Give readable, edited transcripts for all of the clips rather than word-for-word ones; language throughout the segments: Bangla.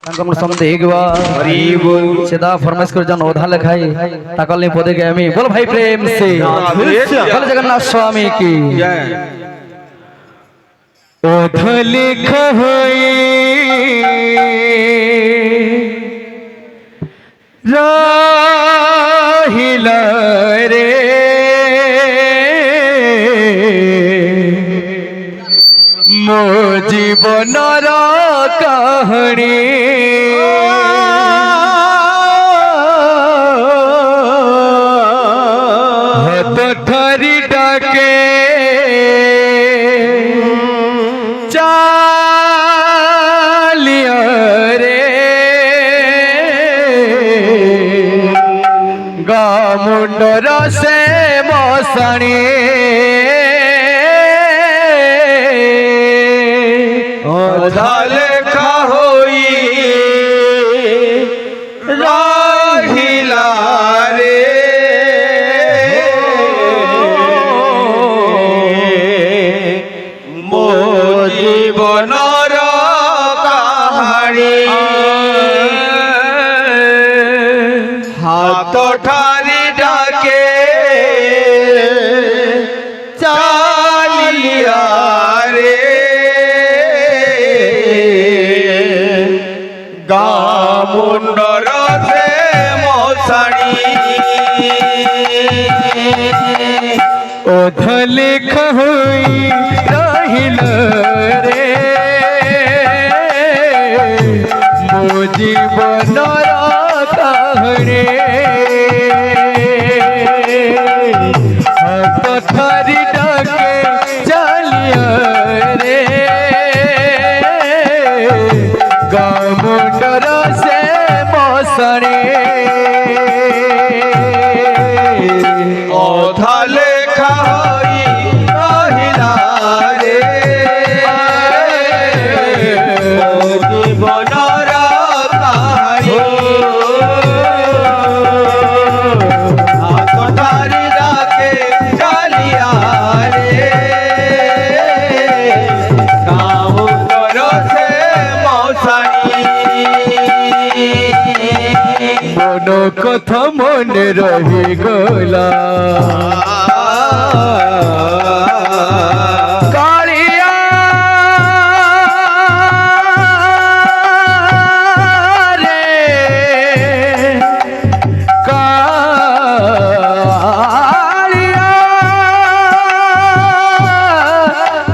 तंकम समझे गवा सीधा फरमाइश कर जन ओधा लिखाई तकल नहीं पदे गए बोल भाई प्रेम से बोल जगन्नाथ स्वामी की ओधा लिख राहिला रे मो जीवनर कहानी हाथ ठारी डाके चालिया रे गामुंडर से मसाणी लेखा होई राहिला रे मो जीवनर कहानी हाथ ठारी डाके चालिया रे गामुंडर से मसाणी ओध लिख हुई रहिल रे मो जीवनर कहानी हाथ ठारी डाके चलिया रे गामुंडर से मसाणी ओधा लेखा होई रहिला रे मो जीवनर कहानी हाथ ठारी डाके चालिया रे गामुंडर से मसाणी मनो कथा मन रही गला कालिया रे कालिया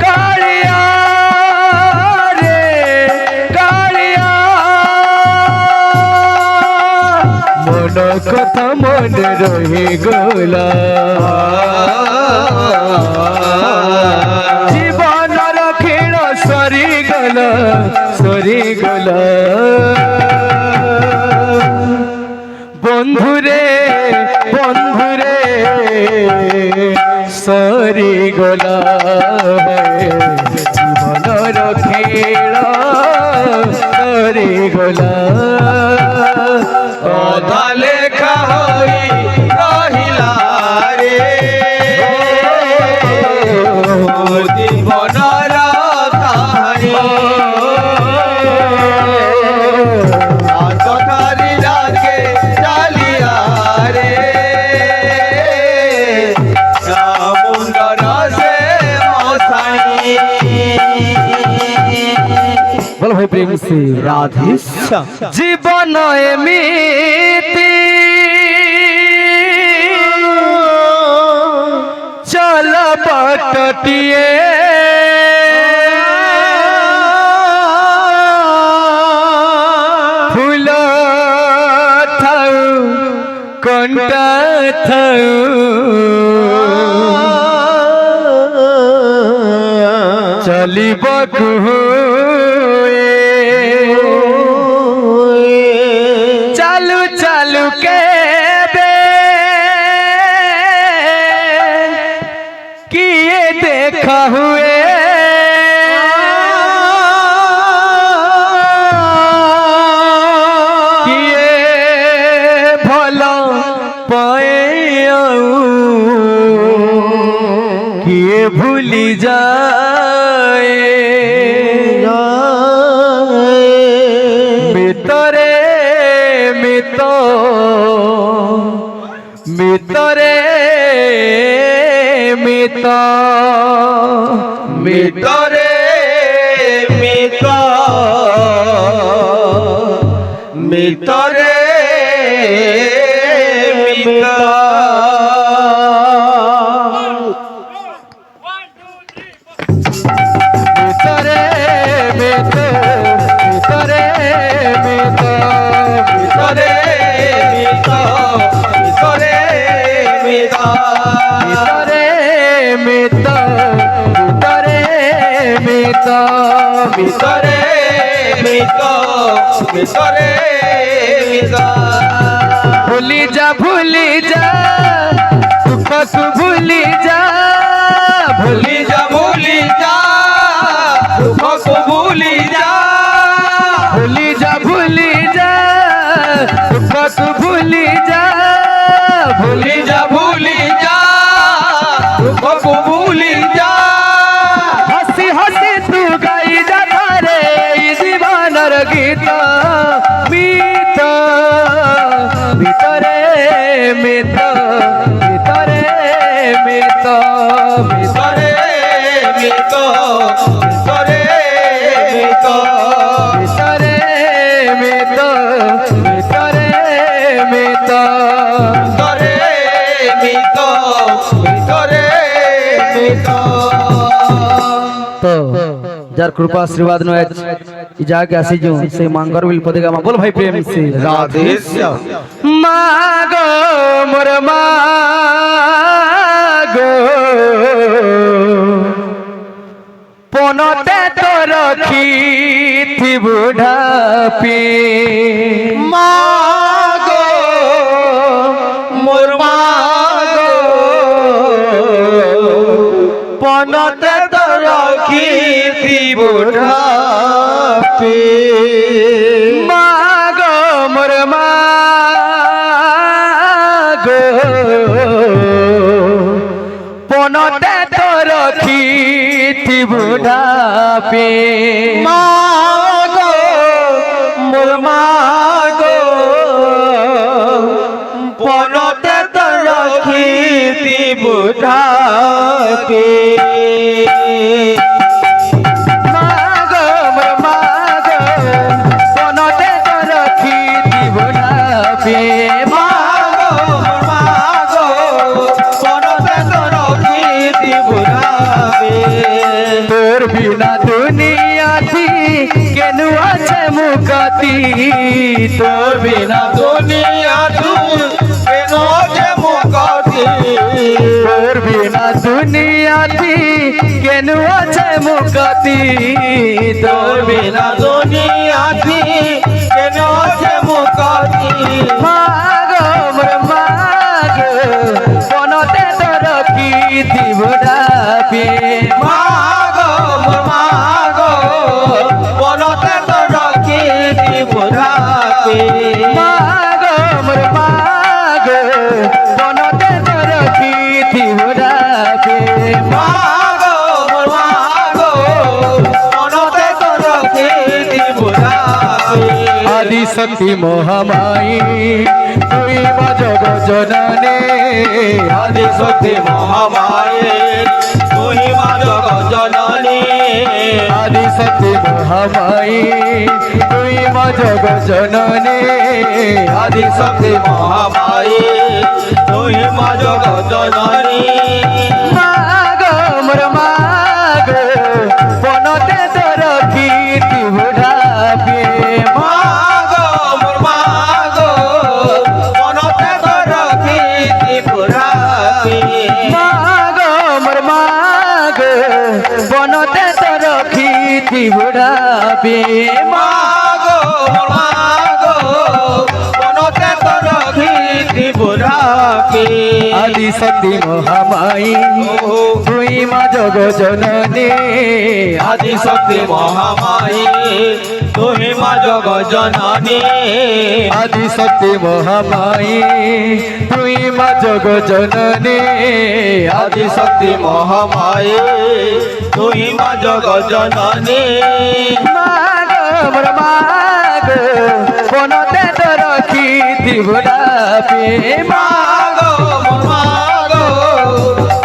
कालिया रे कालिया मन कथा मन रही गला जीवनर खेल सरी गला बंधुरे सरी गला जीवनर खेल सरी गला ओधा लेखा होई रहिला रे मो जीवनर कहानी हाथ ठारी डाके चालिया रे गामुंडर से मसाणी बोल भाई प्रेम से राधे जीवन एमिति चल बटटिए फूल थाउ कंटा थाउ चलिब चालू चालू के बे किए देखा हुए किए भला पाए किए भूली जाए মিত মিতরে মিত মিতরে মিত মিতরে মিত মিতরে মিত মিতরে মিত মিতরে মিত মিতরে মিত মিতরে মিত মিতরে মিত মিতরে মিত মিতরে মিত ভুলি যা দুঃখক ভুলি যা ভুলি যা ভুলি যা দুঃখ ভুলি যা ভুলি যা দুঃখক ভুলি যা ভুলি যা ভুলি যা দুঃখ ভুলি যা হাসি হাসি তু গাই যা রে জীবনের গীত মিত ভিতরে মিত ভিতরে মিত মিতরে মিত মিতরে মিত ভিতরে মিত ভিতরে মিত মিতরে মিত মিতরে মিত তো যার কৃপা আশীর্বাদ নয় যাকে আসিছু সেই মাঙ্গর বিল পদে গামা বল ভাই প্রেম সে রাধে শ্যাম মাগো মোর মাগো পনতে তো রখিথি বুঢ়াপি মাগো মোর মাগো পনতে তো রখিথি বুঢ়াপি মাগো মোর মাগো পনতে তো রখিথি বুঢ়াপি মাগো মোর মাগো পনতে তো রখিথি বুঢ়াপি মাগো মোর মাগো পনতে তো রখিথি বুঢ়াপি মাগো মোর মাগো পনতে তো রখিথি বুঢ়াপি তোর বিনা দুনিয়াতি কেন আছে মুকাতি তোর বিনা দুনিয়া তুই কেন যে মুকাতি তোর বিনা দুনিয়াতি কেন আছে মুকাতি তোর বিনা দুনিয়া তুই কেন যে মুকাতি মাগো মোর মাগো পনতে তো রখিথি বুঢ়াপি মাগো মোর মাগো পনতে তো রখিথি বুঢ়াপি মাগো মোর মাগো পনতে তো রখিথি বুঢ়াপি মাগো মোর মাগো পনতে তো রখিথি বুঢ়াপি আদি শক্তি মহামায়ী তুই মা জগৎ জননী আদি শক্তি মহামায়ে তুই মা জগৎ জননী আদি শক্তি মহামায়ী তুই মা জগৎ জননী আদি শক্তি মহামায়ে তুই মা জগৎ জননী মাগো মোর মাগো পনতে তো রখিথি বুঢ়াপি মাগো মোর মাগো পনতে তো রখিথি বুঢ়াপি মাগো মোর মাগো পনতে তো রখিথি বুঢ়াপি মাগো মোর মাগো পনতে তো রখিথি বুঢ়াপি আদি শক্তি মহামায়ী তুই মা জগৎ জননী আদি শক্তি মহামায়ে তুই মা জগৎ জননী আদি শক্তি মহামায়ী তুই মা জগৎ জননী আদি শক্তি মহামায়ে তুই মা জগৎ জননী মাগো মোর মাগো পনতে তো রখিথি দিবুড়াপি মাগো মোর মাগো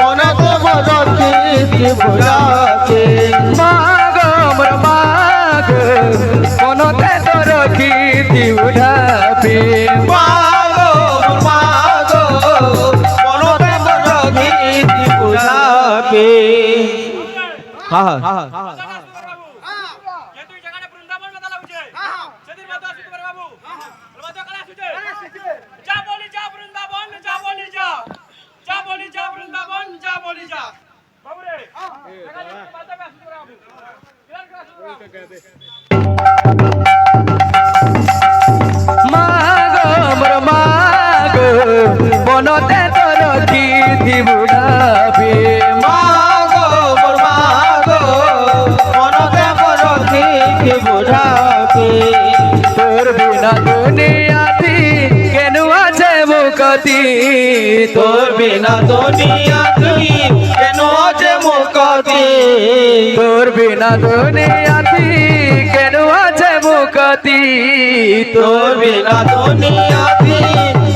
মনতে বরকি দিবুড়াকে মাগো মোর মাগো মনতে তোরকি দিবুড়াপি মাগো মোর মাগো মনতে বরকি দিবুড়াকে হ্যাঁ হ্যাঁ মাগো মোর মাগো মনতে তোরকি দিবুড়াপি মাগো মোর মাগো মনতে বরকি দিবুড়াকে তোর বিনা দুনিয়াতে কেন আছে মুকতি তোর বিনা দুনিয়া তুই কেন আছে মুকতি তোর বিনা দুনিয়াতে কেন আছে মুকতি তোর বিনা দুনিয়া তুই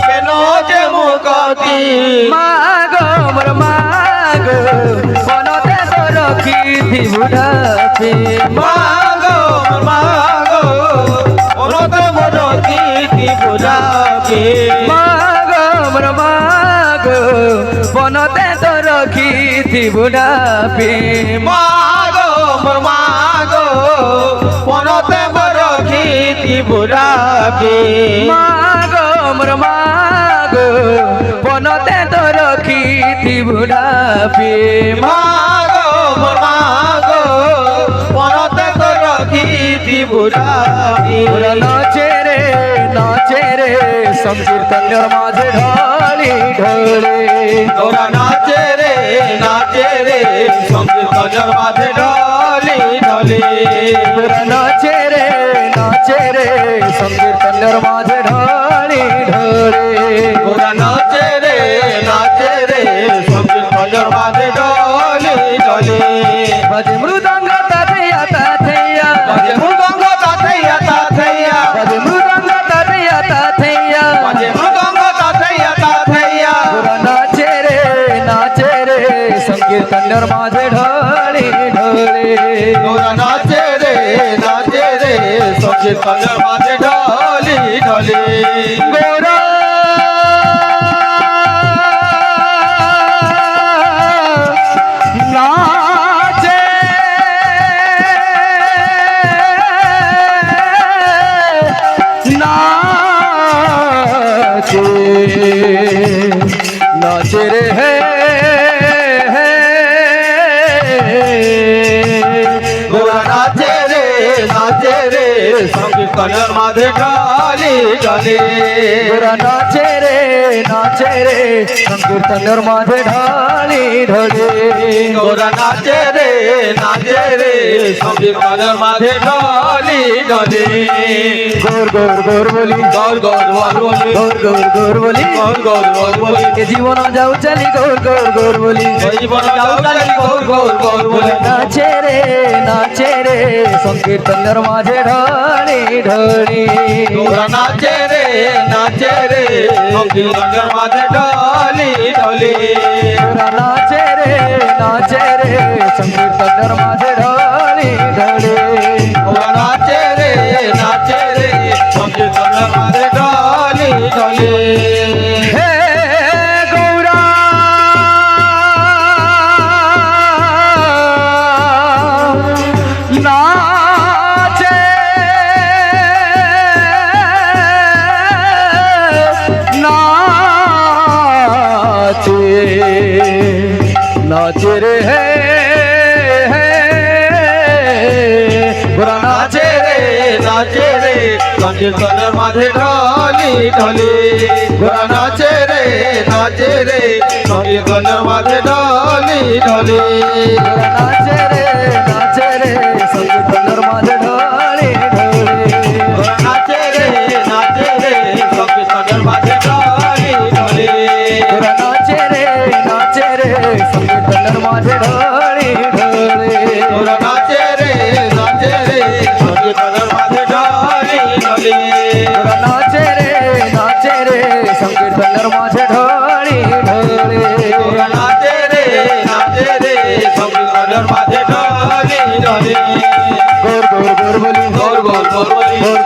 কেন আছে মুকতি মাগো মোর মাগো মনতে তোরকি দিবুড়াপি মাগো মোর মাগো মনতে বরকি দিবুড়াকে মাগো মোর মাগো মনতে তোরকি দিবুড়াপি মাগো মোর মাগো মনতে বরকি দিবুড়াকে মাগো মোর মাগো মনতে তোরকি দিবুড়াপি মাগো মোর মাগো মনতে বরকি দিবুড়াকে নাচে রে সংকীর্তনের মাঝে ঢালি ঢলে তোরা নাচে রে সংকীর্তনের মাঝে ঢলে ঢলে নাচে রে সংকীর্তনের মাঝে ঢালি ঢলে তোরা নাচে রে সংকীর্তনের মাঝে ঢলে ঢলে বাজে মৃদঙ্গ তাতেয়া তাতেয়া বাজে মৃদঙ্গ তাতেয়া তাতেয়া বাজে মৃদঙ্গ তাতেয়া তাতেয়া বাজে মৃদঙ্গ তাতেয়া তাতেয়া নাচে রে সংকীর্তনের মাঝে ঢালি ঢলে তোরা নাচে রে সংকীর্তনের মাঝে ঢলে ঢলে গোরা নাচে নাচে নাচে রে তোরা নাচে রে সংকীর্তনের মাঝে ঢলে ঢলে গোরা নাচে রে সংকীর্তনের মাঝে ঢালি ঢলে তোরা নাচে রে সংকীর্তনের মাঝে ঢলে ঢলে গোর গোর গোর বলি গর গর বল বলি গোর গোর গোর বলি গর গর বল বলি এ জীবন যাও চালি গোর গোর গোর বলি এই জীবন যাও চালি গর গর বল বলি নাচে রে সংকীর্তনের মাঝে ঢালি ঢলি তোরা নাচে রে সংকীর্তনের মাঝে ঢলে ঢলে গোরা নাচে রে সংকীর্তনের মাঝে ঢালি ঢলি তোরা নাচে রে সংকীর্তনের মাঝে ঢলে ঢলে হে গৌরা নাচে নাচে রে গোরা নাচে রে সংকীর্তনের মাঝে ঢলে ঢলে গোরা নাচে রে সংকীর্তনের মাঝে ঢলে ঢলে নাচে রে সংকীর্তনের মাঝে ঢলে ঢলে গোরা নাচে রে সংকীর্তনের মাঝে ঢলে ঢলে গোরা নাচে রে সংকীর্তনের মাঝে ঢলে ঢলে গোরা নাচে রে সংকীর্তনের মাঝে ঢলে ঢলে গোরা নাচে রে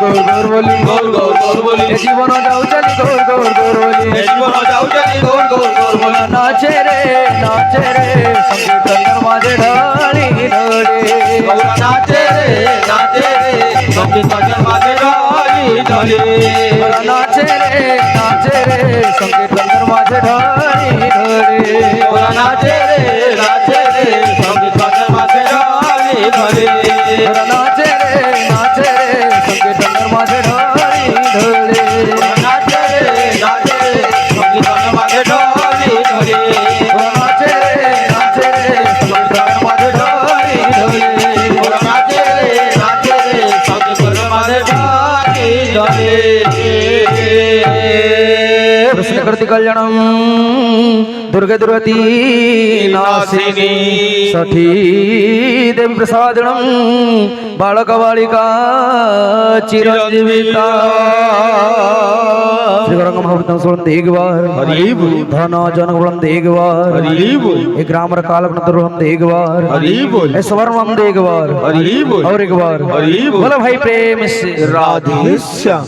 গৌর গৌর বলি গৌর গৌর গৌর বলি এ জীবন যাও চলি গৌর গৌর গৌর বলি এ জীবন যাও চলি গৌর গৌর গৌর বলি নাচে রে সংকীর্তনের মাঝে ঢালি ঢালি গৌর নাচে রে সংকীর্তনের মাঝে ঢালি ঢালি নাচে রে সংকীর্তনের মাঝে ঢালি ঢালি গৌর নাচে রে সংকীর্তনের মাঝে ঢালি ঢালি নাচে রে সংকীর্তনের মাঝে ঢালি ঢালি নাচে রে সংকীর্তনের মাঝে ঢালি ঢালি নাচে রে সংকীর্তনের মাঝে ঢালি ঢালি নাচে রে সংকীর্তনের মাঝে ঢালি ঢালি कृति कल्याणम दुर्गे दुर्गति नाशिनी सठी देवी प्रसादनम बालक बालिका चिरंजीविता श्री गौरंग महावृतम सोलन देगवार हरि बोल धन जन गुणम देगवार हरि बोल एक ग्रामर कालक नदुरम देगवार हरि बोल ए स्वरम देगवार हरि बोल और एक बार हरि बोल बोलो भाई प्रेम से राधे श्याम